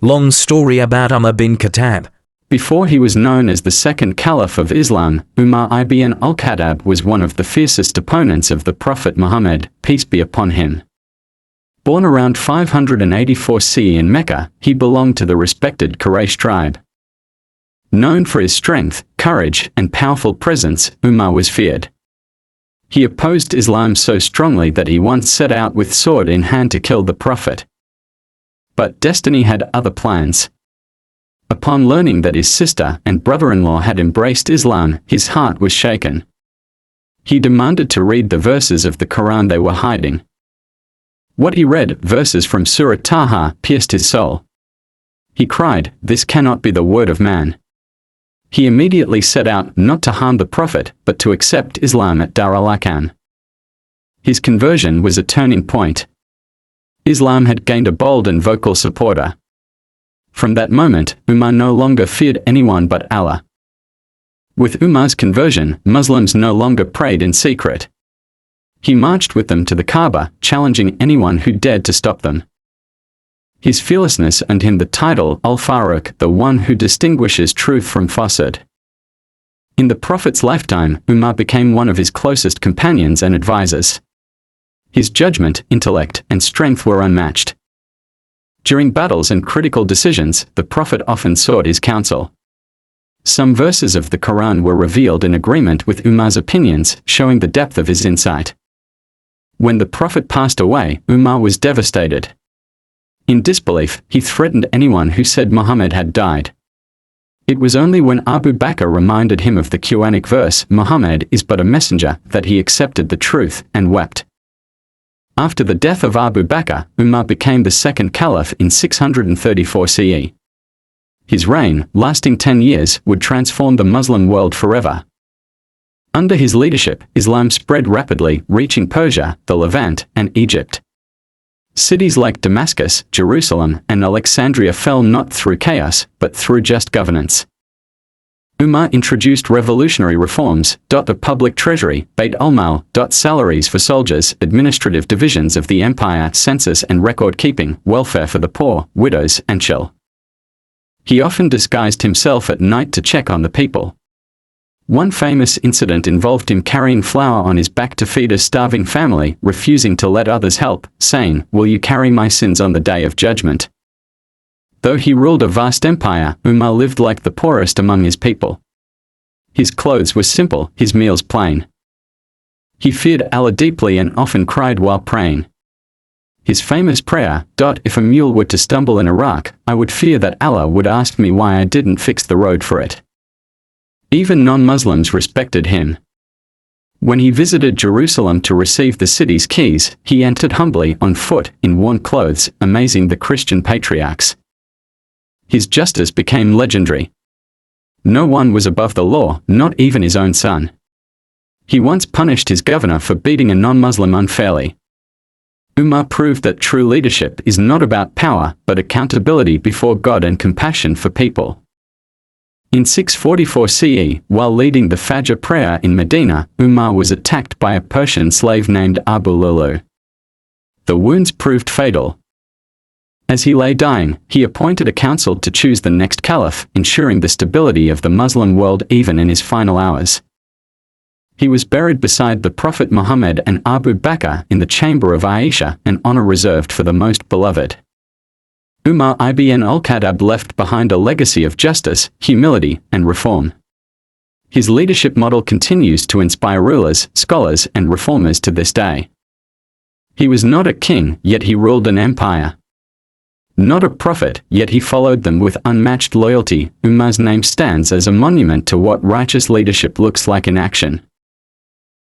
Long story about Umar bin Khattab. Before he was known as the second Caliph of Islam, Umar ibn al-Khattab was one of the fiercest opponents of the Prophet Muhammad, peace be upon him. Born around 584 CE in Mecca, he belonged to the respected Quraysh tribe. Known for his strength, courage, and powerful presence, Umar was feared. He opposed Islam so strongly that he once set out with sword in hand to kill the Prophet. But destiny had other plans. Upon learning that his sister and brother-in-law had embraced Islam, his heart was shaken. He demanded to read the verses of the Quran they were hiding. What he read, verses from Surah Taha, pierced his soul. He cried, "This cannot be the word of man." He immediately set out not to harm the Prophet, but to accept Islam at Dar al-Arqam. His conversion was a turning point. Islam had gained a bold and vocal supporter. From that moment, Umar no longer feared anyone but Allah. With Umar's conversion, Muslims no longer prayed in secret. He marched with them to the Kaaba, challenging anyone who dared to stop them. His fearlessness earned him the title Al-Faruq, the one who distinguishes truth from falsehood. In the Prophet's lifetime, Umar became one of his closest companions and advisors. His judgment, intellect, and strength were unmatched. During battles and critical decisions, the Prophet often sought his counsel. Some verses of the Quran were revealed in agreement with Umar's opinions, showing the depth of his insight. When the Prophet passed away, Umar was devastated. In disbelief, he threatened anyone who said Muhammad had died. It was only when Abu Bakr reminded him of the Quranic verse, "Muhammad is but a messenger," that he accepted the truth and wept. After the death of Abu Bakr, Umar became the second caliph in 634 CE. His reign, lasting 10 years, would transform the Muslim world forever. Under his leadership, Islam spread rapidly, reaching Persia, the Levant, and Egypt. Cities like Damascus, Jerusalem, and Alexandria fell not through chaos, but through just governance. Umar introduced revolutionary reforms, the public treasury, Bayt al-Mal, salaries for soldiers, administrative divisions of the empire, census and record-keeping, welfare for the poor, widows, and children. He often disguised himself at night to check on the people. One famous incident involved him carrying flour on his back to feed a starving family, refusing to let others help, saying, "Will you carry my sins on the day of judgment?" Though he ruled a vast empire, Umar lived like the poorest among his people. His clothes were simple, his meals plain. He feared Allah deeply and often cried while praying. His famous prayer, "If a mule were to stumble in Iraq, I would fear that Allah would ask me why I didn't fix the road for it." Even non-Muslims respected him. When he visited Jerusalem to receive the city's keys, he entered humbly on foot, in worn clothes, amazing the Christian patriarchs. His justice became legendary. No one was above the law, not even his own son. He once punished his governor for beating a non-Muslim unfairly. Umar proved that true leadership is not about power, but accountability before God and compassion for people. In 644 CE, while leading the Fajr prayer in Medina, Umar was attacked by a Persian slave named Abu Lulu. The wounds proved fatal. As he lay dying, he appointed a council to choose the next caliph, ensuring the stability of the Muslim world even in his final hours. He was buried beside the Prophet Muhammad and Abu Bakr in the chamber of Aisha, an honor reserved for the most beloved. Umar ibn al-Khattab left behind a legacy of justice, humility, and reform. His leadership model continues to inspire rulers, scholars, and reformers to this day. He was not a king, yet he ruled an empire. Not a prophet, yet he followed them with unmatched loyalty. Umar's name stands as a monument to what righteous leadership looks like in action.